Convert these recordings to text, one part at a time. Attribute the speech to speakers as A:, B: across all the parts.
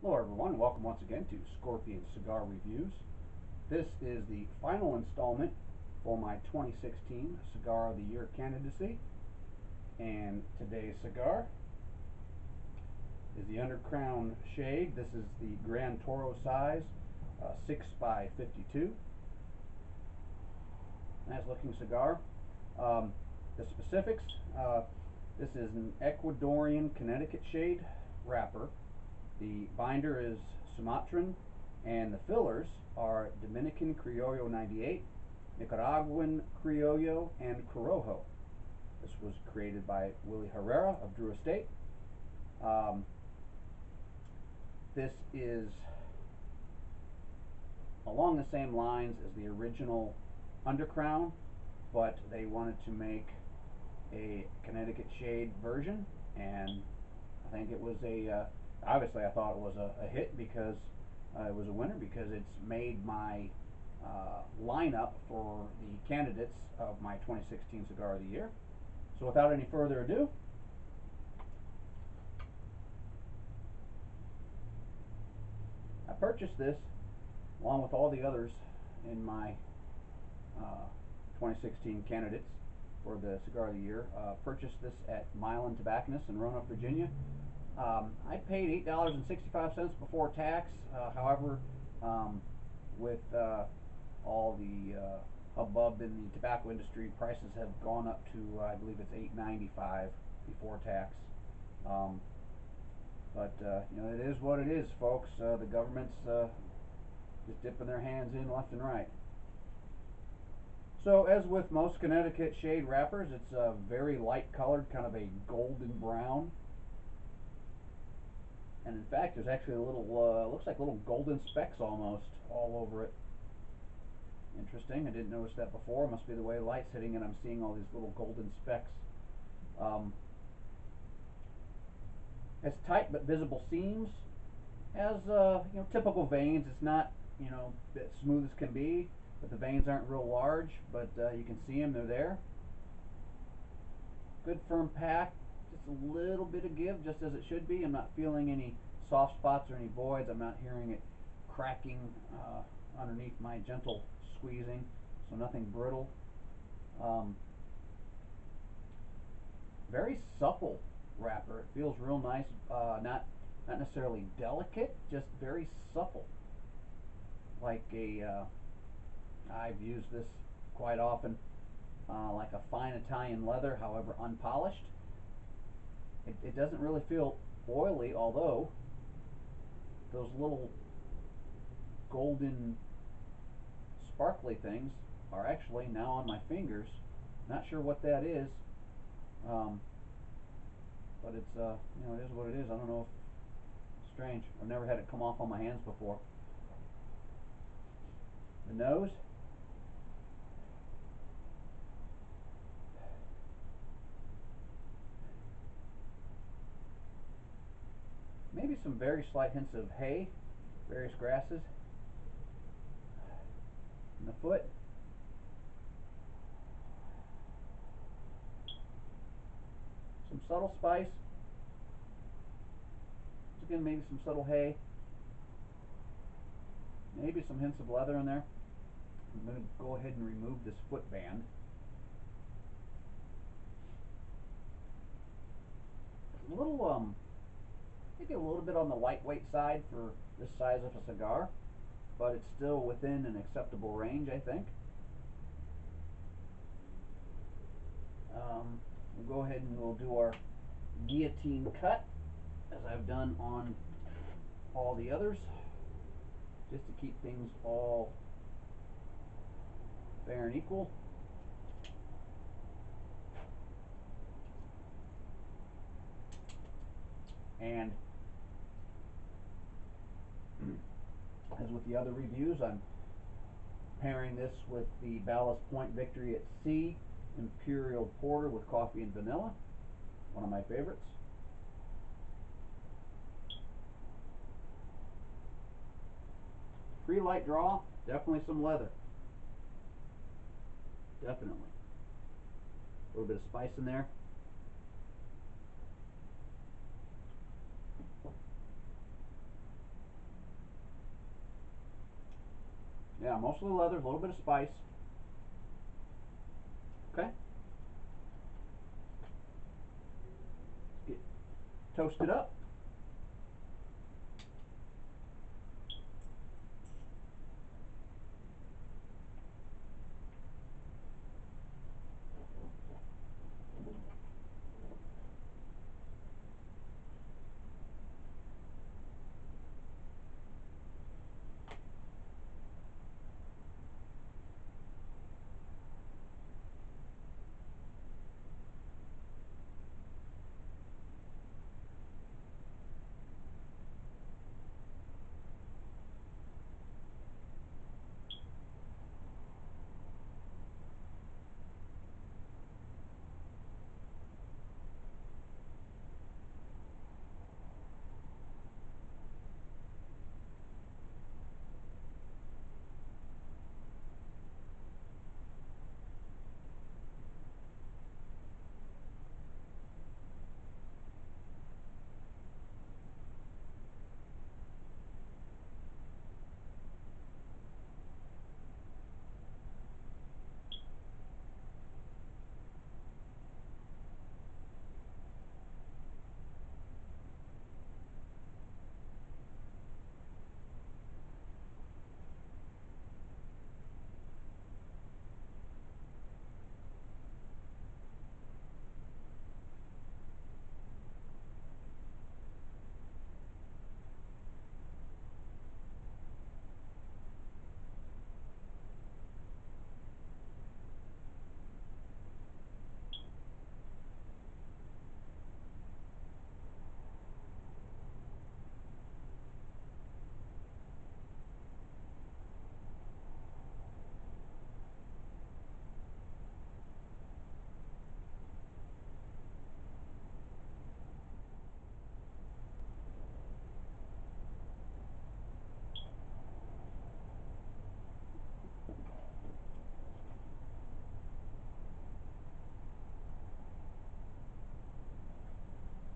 A: Hello everyone, welcome once again to Scorpion Cigar Reviews. This is the final installment for my 2016 Cigar of the Year candidacy, and today's cigar is the Undercrown shade. This is the Gran Toro size, 6 by 52. Nice looking cigar. The specifics, this is an Ecuadorian Connecticut shade wrapper. The binder is Sumatran, and the fillers are Dominican Criollo 98, Nicaraguan Criollo, and Corojo. This was created by Willie Herrera of Drew Estate. This is along the same lines as the original Undercrown, but they wanted to make a Connecticut shade version, and I think it was obviously I thought it was a hit because it was a winner, because it's made my lineup for the candidates of my 2016 Cigar of the Year. So without any further ado, I purchased this along with all the others in my 2016 candidates for the Cigar of the Year. Purchased this at Milan Tobacconist in Roanoke, Virginia. I paid $8.65 before tax. However, with all the hubbub in the tobacco industry, prices have gone up to, I believe it's $8.95 before tax. But it is what it is, folks. The government's just dipping their hands in left and right. So, as with most Connecticut shade wrappers, it's very light colored, kind of a golden brown. And in fact, there's actually a little, looks like little golden specks almost all over it. Interesting. I didn't notice that before. It must be the way the light's hitting it. I'm seeing all these little golden specks. Has tight but visible seams. Has typical veins. It's not as smooth as can be, but the veins aren't real large. But you can see them. They're there. Good firm pack. Just a little bit of give, just as it should be. I'm not feeling any soft spots or any voids. I'm not hearing it cracking underneath my gentle squeezing, so nothing brittle. Very supple wrapper. It feels real nice. Not necessarily delicate, just very supple. Like I've used this quite often, like a fine Italian leather, however unpolished. It doesn't really feel oily, although those little golden sparkly things are actually now on my fingers. Not sure what that is, but it's it is what it is. I don't know if it's strange. I've never had it come off on my hands before. The nose. Maybe some very slight hints of hay, various grasses. And the foot. Some subtle spice. Again, maybe some subtle hay. Maybe some hints of leather in there. I'm going to go ahead and remove this foot band. A little, maybe a little bit on the lightweight side for this size of a cigar, but it's still within an acceptable range, I think. We'll go ahead and we'll do our guillotine cut, as I've done on all the others, just to keep things all fair and equal. And as with the other reviews, I'm pairing this with the Ballast Point Victory at Sea Imperial Porter with coffee and vanilla, one of my favorites. Pre-light draw, definitely some leather. Definitely. A little bit of spice in there. mostly leather, a little bit of spice. Okay. Get toasted up.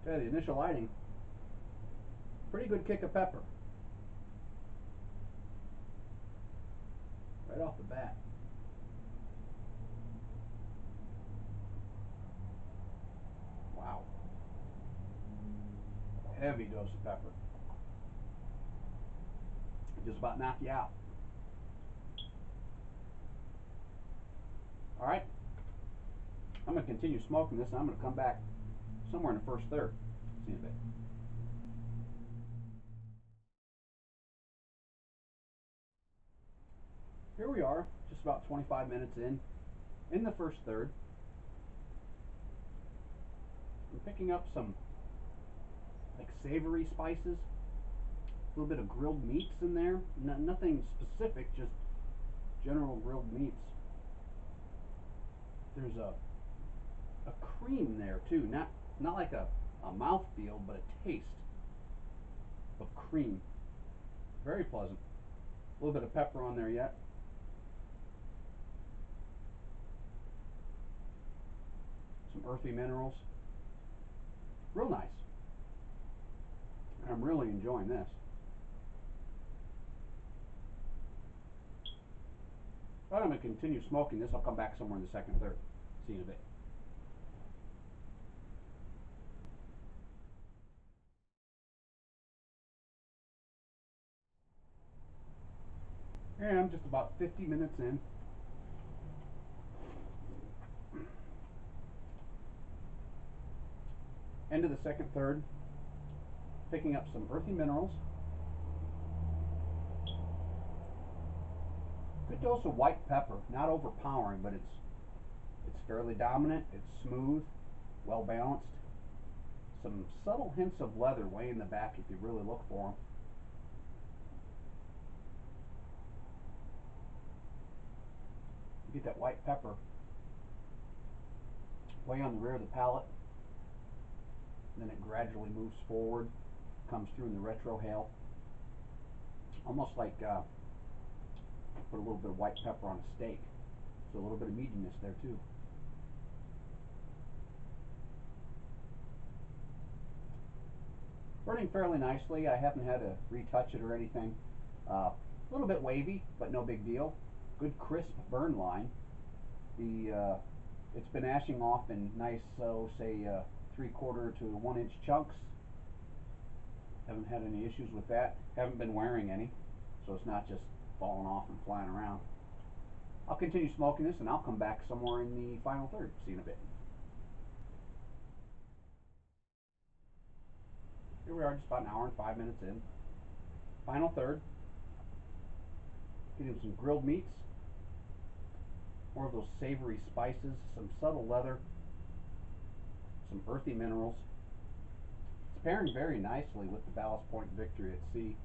A: Okay, the initial lighting, pretty good kick of pepper right off the bat. Wow, heavy dose of pepper. Just about knock you out. All right, I'm going to continue smoking this, and I'm going to come back somewhere in the first third. See you in a bit. Here we are, just about 25 minutes in the first third. I'm picking up some like savory spices, a little bit of grilled meats in there. Nothing specific, just general grilled meats. There's a cream there too, not like a mouthfeel, but a taste of cream. Very pleasant. A little bit of pepper on there yet. Some earthy minerals. Real nice. I'm really enjoying this. But I'm going to continue smoking this. I'll come back somewhere in the second third. See you in a bit. And I'm just about 50 minutes in. End of the second third. Picking up some earthy minerals. Good dose of white pepper. Not overpowering, but it's fairly dominant. It's smooth, well balanced. Some subtle hints of leather way in the back if you really look for them. You get that white pepper way on the rear of the palate. Then it gradually moves forward, comes through in the retrohale. Almost like put a little bit of white pepper on a steak. So a little bit of meatiness there too. Burning fairly nicely. I haven't had to retouch it or anything. A little bit wavy, but no big deal. Good crisp burn line. It's been ashing off in nice, say 3/4 to 1 inch chunks. Haven't had any issues with that. Haven't been wearing any, so it's not just falling off and flying around. I'll continue smoking this, and I'll come back somewhere in the final third. See you in a bit. Here we are, just about an hour and 5 minutes in. Final third. Getting some grilled meats, more of those savory spices, some subtle leather, some earthy minerals. It's pairing very nicely with the Ballast Point Victory at Sea.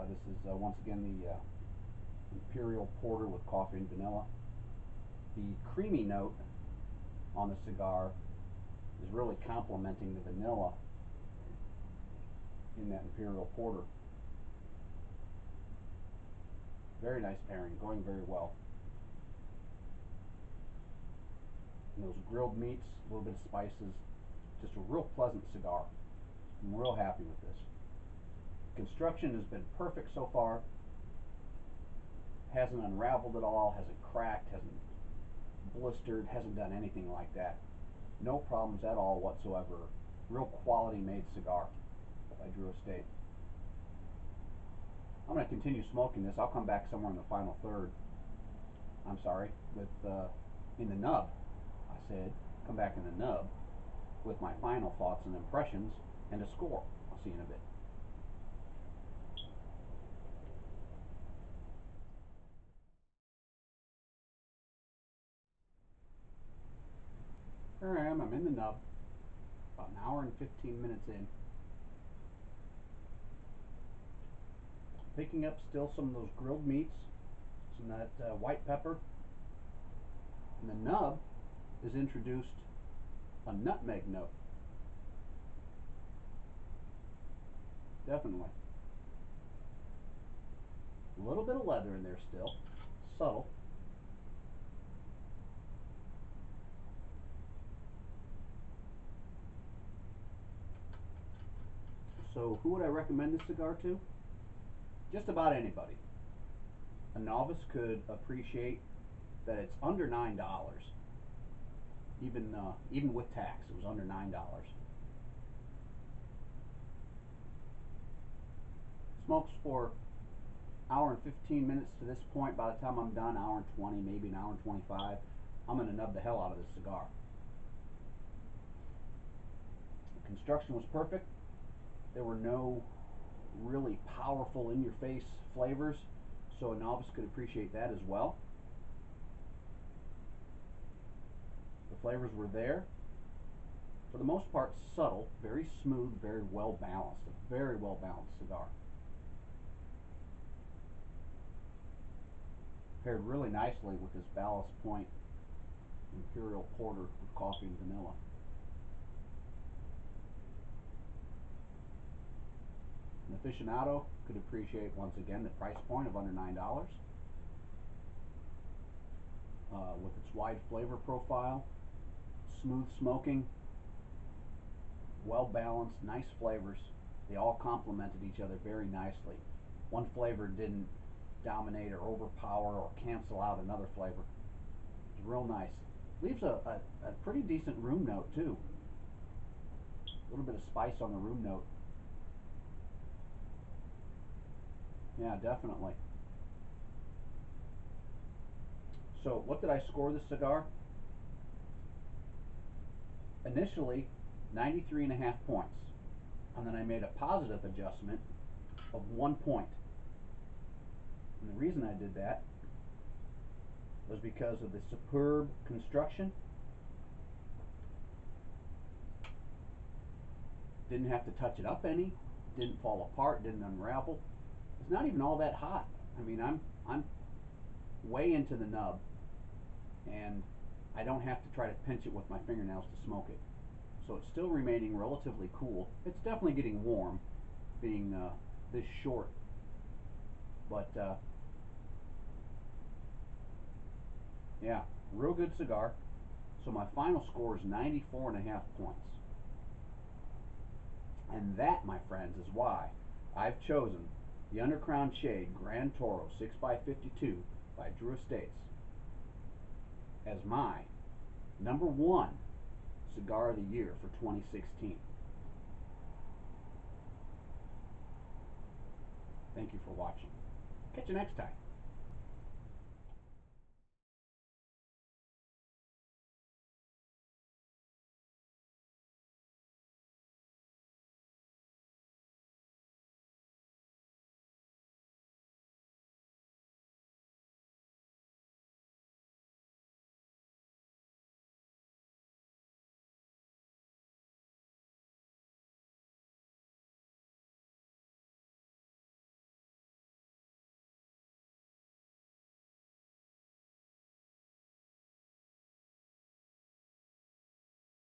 A: This is once again the Imperial Porter with coffee and vanilla. The creamy note on the cigar is really complementing the vanilla in that Imperial Porter. Very nice pairing, going very well. And those grilled meats, a little bit of spices, just a real pleasant cigar. I'm real happy with this. Construction has been perfect so far. Hasn't unraveled at all, hasn't cracked, hasn't blistered, hasn't done anything like that. No problems at all whatsoever. Real quality made cigar by Drew Estate. I'm going to continue smoking this. I'll come back somewhere in the final third. I'm sorry, with in the nub. I said come back in the nub with my final thoughts and impressions and a score. I'll see you in a bit. Here I am. I'm in the nub. About an hour and 15 minutes in. Picking up still some of those grilled meats, some of that white pepper. And the nub is introduced a nutmeg note. Definitely. A little bit of leather in there still. Subtle. So who would I recommend this cigar to? Just about anybody. A novice could appreciate that it's under $9. Even with tax, it was under $9. Smokes for an hour and 15 minutes to this point. By the time I'm done, hour and 20, maybe an hour and 25, I'm going to nub the hell out of this cigar. The construction was perfect. There were no really powerful in-your-face flavors, so a novice could appreciate that as well. The flavors were there. For the most part, subtle, very smooth, very well balanced. A very well balanced cigar. Paired really nicely with this Ballast Point Imperial Porter with coffee and vanilla. An aficionado could appreciate, once again, the price point of under $9. With its wide flavor profile, smooth smoking, well balanced, nice flavors. They all complemented each other very nicely. One flavor didn't dominate or overpower or cancel out another flavor. It's real nice. Leaves a pretty decent room note too. A little bit of spice on the room note. Yeah, definitely. So what did I score this cigar? Initially 93.5 points, and then I made a positive adjustment of 1 point. And the reason I did that was because of the superb construction. Didn't have to touch it up any, didn't fall apart, didn't unravel. It's not even all that hot. I mean, I'm way into the nub, and I don't have to try to pinch it with my fingernails to smoke it. So it's still remaining relatively cool. It's definitely getting warm, being this short. But yeah, real good cigar. So my final score is 94.5 points. And that, my friends, is why I've chosen the Undercrown Shade Gran Toro 6x52 by Drew Estates as my #1 cigar of the year for 2016. Thank you for watching. Catch you next time.